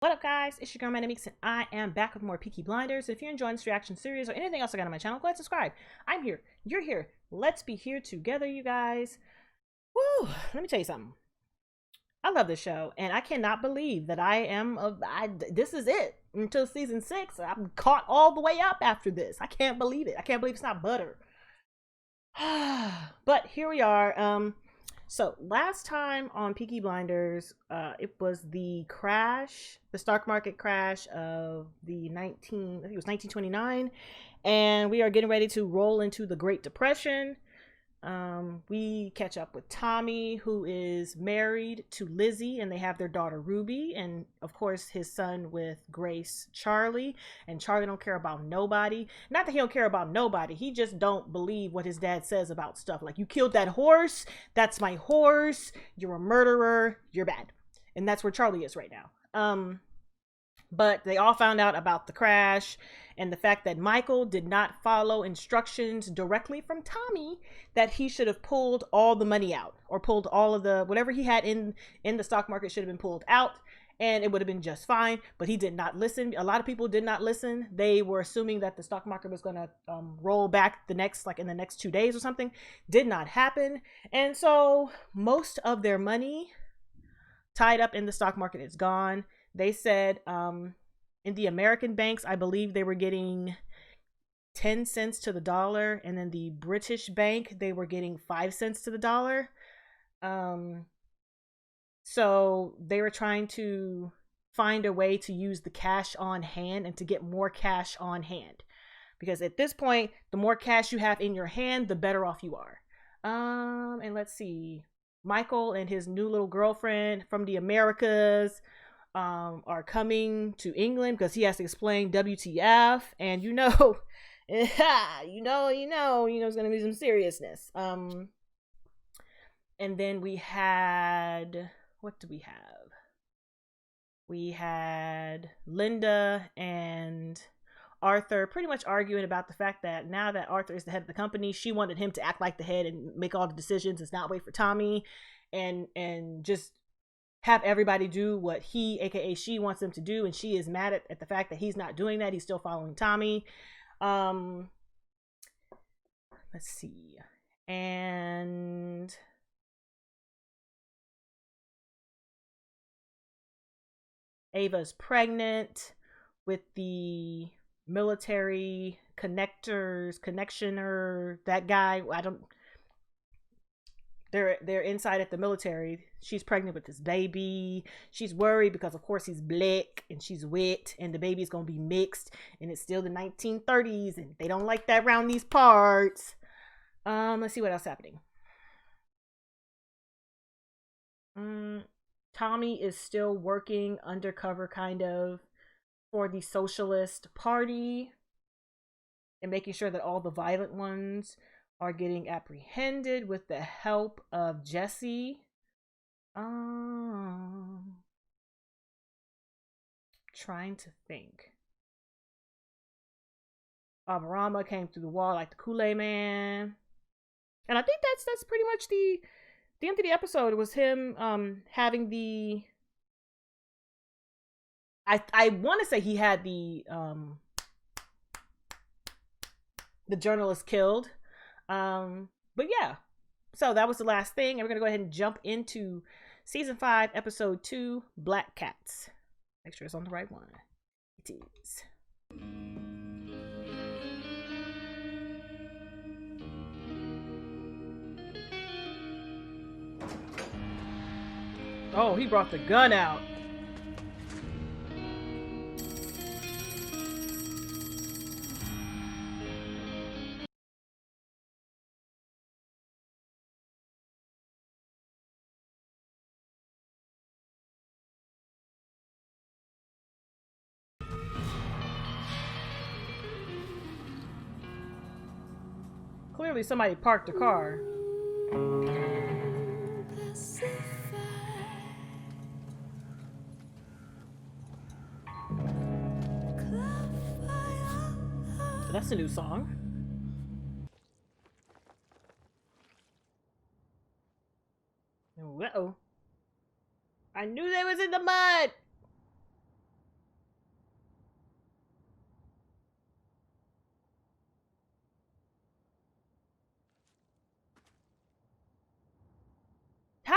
What up, guys? It's your girl ManicMeeks, and I am back with more Peaky Blinders. If you're enjoying this reaction series or anything else I got on my channel, go ahead and subscribe. I'm here. You're here. Let's be here together, you guys. Woo! Let me tell you something. I love this show, and I cannot believe that this is it until season 6. I'm caught all the way up after this. I can't believe it. I can't believe it's not butter. But here we are. So last time on Peaky Blinders, it was the crash, the stock market crash of I think it was 1929, and we are getting ready to roll into the Great Depression. We catch up with Tommy, who is married to Lizzie, and they have their daughter Ruby, and of course his son with Grace, Charlie. And Charlie don't care about nobody. Not that he don't care about nobody, he just don't believe what his dad says about stuff like, you killed that horse, that's my horse, you're a murderer, you're bad. And that's where Charlie is right now. But they all found out about the crash and the fact that Michael did not follow instructions directly from Tommy, that he should have pulled all the money out, or pulled all of the whatever he had in the stock market should have been pulled out, and it would have been just fine. But he did not listen. A lot of people did not listen. They were assuming that the stock market was going to roll back in the next 2 days or something. Did not happen. And so most of their money tied up in the stock market is gone. They said in the American banks, I believe they were getting 10 cents to the dollar, and then the British bank, they were getting 5 cents to the dollar. So they were trying to find a way to use the cash on hand and to get more cash on hand, because at this point, the more cash you have in your hand, the better off you are. And let's see, Michael and his new little girlfriend from the Americas are coming to England because he has to explain WTF, and you know it's gonna be some seriousness. And then we had, what do we have? We had Linda and Arthur pretty much arguing about the fact that now that Arthur is the head of the company, she wanted him to act like the head and make all the decisions and not wait for Tommy, and just have everybody do what he, aka she, wants them to do. And she is mad at the fact that he's not doing that. He's still following Tommy. Let's see. And Ava's pregnant with the military connectioner, that guy. They're inside at the military. She's pregnant with this baby. She's worried because of course he's black and she's wet, and the baby's gonna be mixed, and it's still the 1930s and they don't like that around these parts. Let's see what else happening. Tommy is still working undercover kind of for the Socialist Party and making sure that all the violent ones are getting apprehended with the help of Jesse. Trying to think. Rama came through the wall like the Kool-Aid Man. And I think that's pretty much the end of the episode. It was him having the, I want to say he had the journalist killed. But yeah, so that was the last thing, and we're gonna go ahead and jump into season 5, episode 2, Black Cats. Make sure it's on the right one. It is. Oh, he brought the gun out. Clearly somebody parked a car. So that's a new song. Uh-oh. I knew they was in the mud.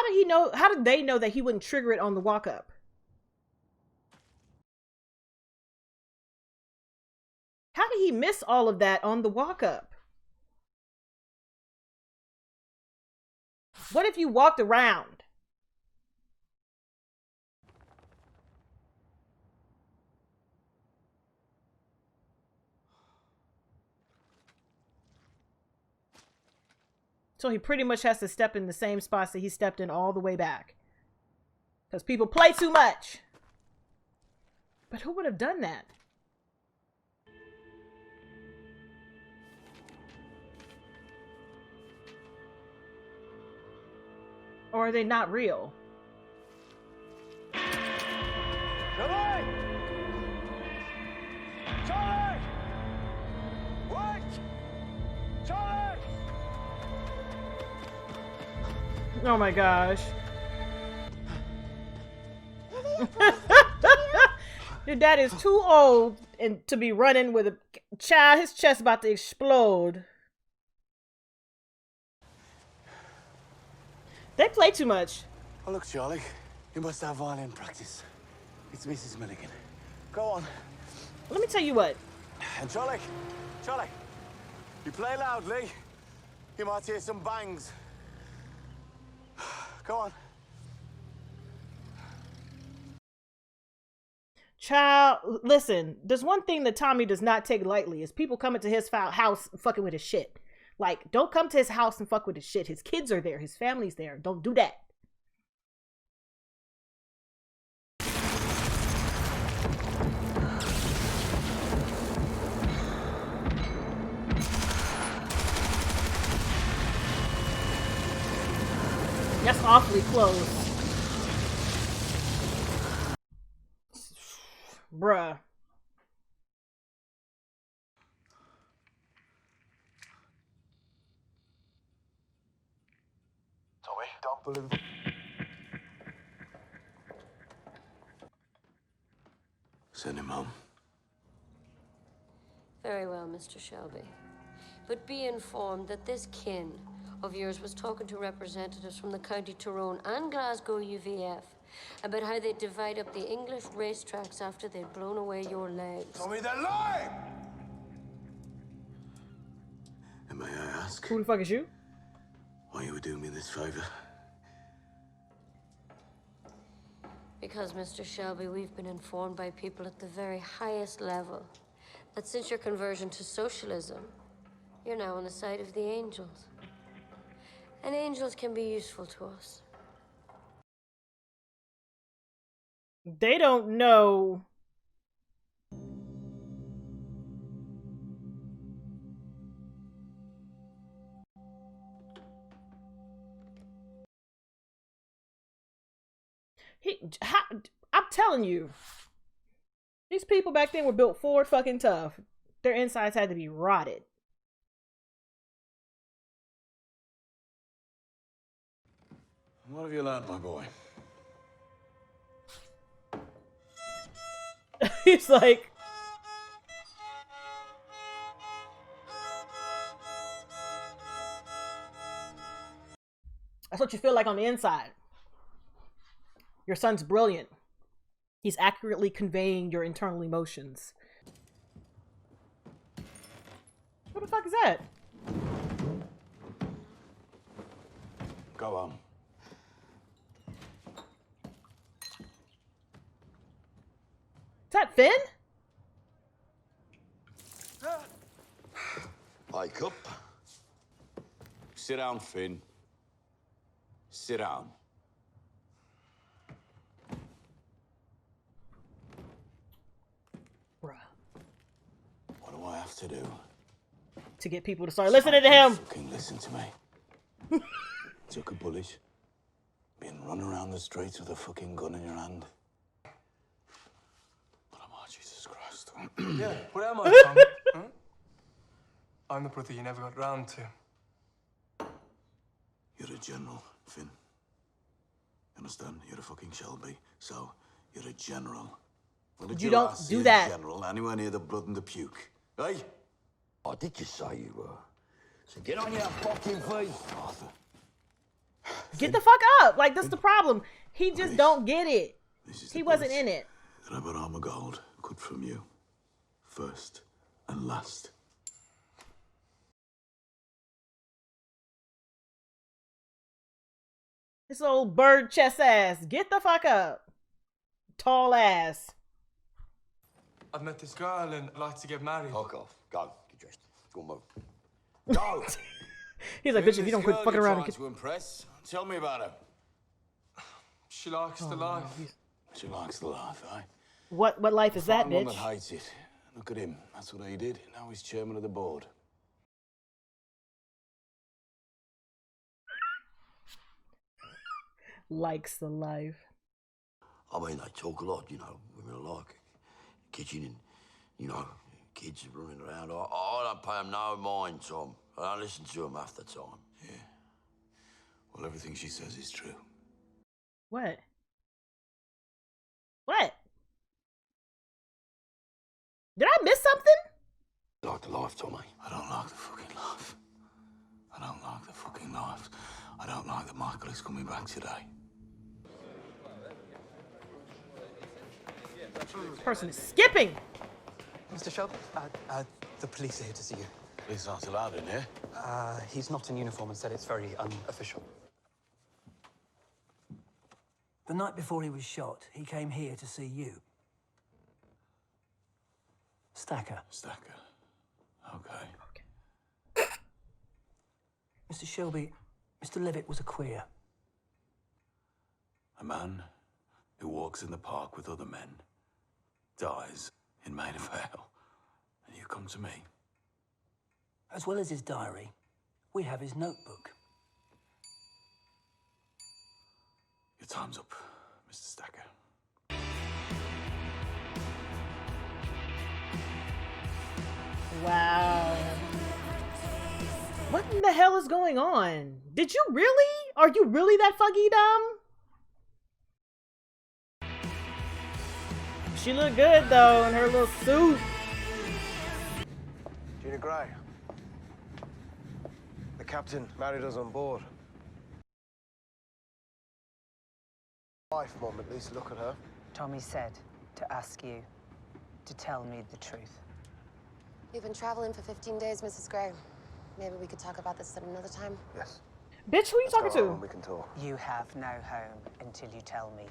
How did he know? How did they know that he wouldn't trigger it on the walk up? How did he miss all of that on the walk up? What if you walked around? So he pretty much has to step in the same spots that he stepped in all the way back. Because people play too much. But who would have done that? Or are they not real? Charlie! Charlie! Wait! Charlie! Oh my gosh. Your dad is too old and to be running with a child. His chest about to explode. They play too much. Oh, look, Charlie. You must have violin practice. It's Mrs. Milligan. Go on. Let me tell you what. And Charlie, you play loudly, you might hear some bangs. Go on. Child, listen, there's one thing that Tommy does not take lightly is people coming to his house and fucking with his shit. Like, don't come to his house and fuck with his shit. His kids are there. His family's there. Don't do that. That's awfully close. Bruh. Tommy, don't believe. Send him home. Very well, Mr. Shelby. But be informed that this kin of yours was talking to representatives from the County Tyrone and Glasgow UVF about how they divide up the English racetracks after they'd blown away your legs. Tommy, they're lying! And may I ask? Who the fuck is you? Why you would do me this favor? Because, Mr. Shelby, we've been informed by people at the very highest level that since your conversion to socialism, you're now on the side of the angels. And angels can be useful to us. They don't know. I'm telling you, these people back then were built for fucking tough. Their insides had to be rotted. What have you learned, my boy? He's like, that's what you feel like on the inside. Your son's brilliant. He's accurately conveying your internal emotions. What the fuck is that? Go on. Is that Finn? Wake up. Sit down, Finn. Sit down. Bruh. What do I have to do? To get people to start listening to him. Fucking listen to me. Took a bullet. Been running around the streets with a fucking gun in your hand. Jesus Christ. Yeah, what am I, Tom? Huh? I'm the brother you never got round to. You're a general, Finn. Understand? You're a fucking Shelby, so you're a general. When did You don't last do see a that. General anywhere near the blood and the puke, eh? Oh, did you say you were? So get on your fucking feet. Arthur, Get the fuck up. Like, that's the problem. He just don't get it. He wasn't in it. Grab an arm of gold, cut from you. First and last. This old bird chest ass. Get the fuck up. Tall ass. I've met this girl and I'd like to get married. Fuck off. Go. Get dressed. Go move. Go. He's like, bitch, if you don't quit fucking around and get to impress, tell me about her. She likes the life. She likes the life, eh? What life is that, One bitch? that hates it. Look at him. That's what he did. Now he's chairman of the board. Likes the life. I mean, they talk a lot, you know, women are like kitchen and, you know, kids are running around. I don't pay them no mind, Tom. I don't listen to them half the time. Yeah. Well, everything she says is true. What? What? Did I miss something? Like the life, Tommy. I don't like the fucking life. I don't like the fucking life. I don't like that Michael is coming back today. This person is skipping. Mr. Shelby, the police are here to see you. Police aren't allowed in here. He's not in uniform and said it's very unofficial. The night before he was shot, he came here to see you. Stacker. Stacker. Okay. Mr. Shelby, Mr. Levitt was a queer. A man who walks in the park with other men dies in Maida Vale. And you come to me. As well as his diary, we have his notebook. Your time's up, Mr. Stacker. Wow. What in the hell is going on? Did you really? Are you really that fuggy dumb? She looked good though in her little suit. Gina Gray. The captain married us on board. Wife, Mum, at least look at her. Tommy said to ask you to tell me the truth. You've been traveling for 15 days, Mrs. Gray. Maybe we could talk about this at another time. Yes. Bitch, who are you Let's go talking to? home, we can talk. You have no home until you tell me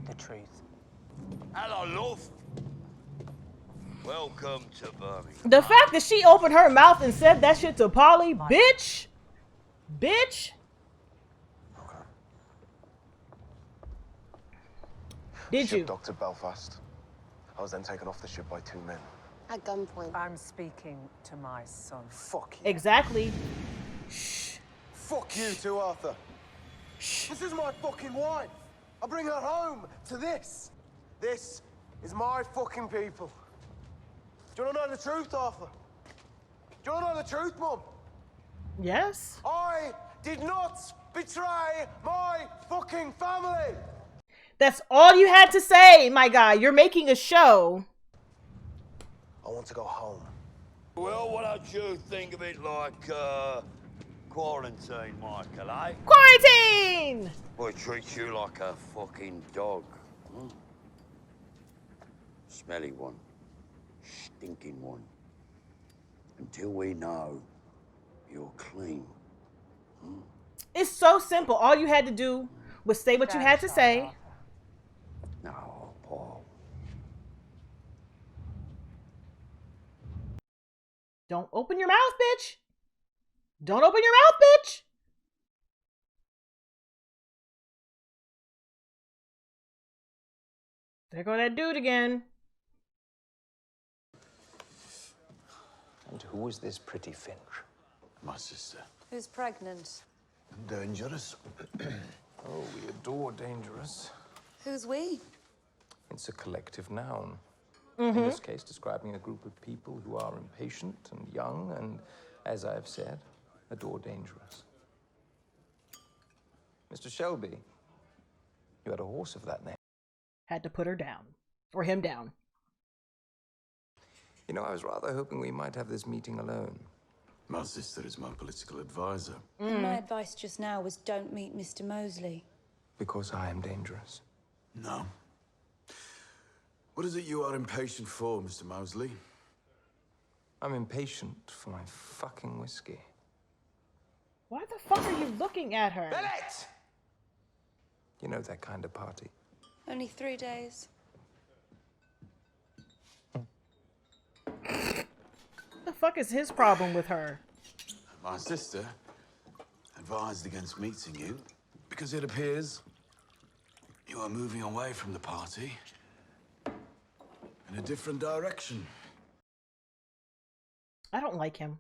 the truth. Hello, love. Welcome to Birmingham. The fact that she opened her mouth and said that shit to Polly, bitch. Bitch. Okay. Did Ship you? docked at Belfast. I was then taken off the ship by 2 men. At gunpoint. I'm speaking to my son. Fuck you. Exactly. Shh. Fuck you too, Arthur. This is my fucking wife. I bring her home to this. This is my fucking people. Do you want to know the truth, Arthur? Do you want to know the truth, Mum? Yes. I did not betray my fucking family. That's all you had to say, my guy. You're making a show. I want to go home. Well, why don't you think of it like, quarantine, Michael, eh? Quarantine! Boy treats you like a fucking dog. Hmm? Smelly one. Stinking one. Until we know you're clean. Hmm? It's so simple. All you had to do was say what you had to say. No, Paul. Don't open your mouth, bitch. Don't open your mouth, bitch. There go that dude again. And who is this pretty Finch? My sister. Who's pregnant? Dangerous. Oh, we adore dangerous. Who's we? It's a collective noun. In this case, describing a group of people who are impatient and young and, as I have said, adore dangerous. Mr. Shelby, you had a horse of that name. Had to put her down. Or him down. You know, I was rather hoping we might have this meeting alone. My sister is my political advisor. And my advice just now was don't meet Mr. Mosley. Because I am dangerous. No. What is it you are impatient for, Mr. Mosley? I'm impatient for my fucking whiskey. Why the fuck are you looking at her? Bennett! You know that kind of party. Only 3 days. What the fuck is his problem with her? My sister advised against meeting you because it appears you are moving away from the party in a different direction. I don't like him.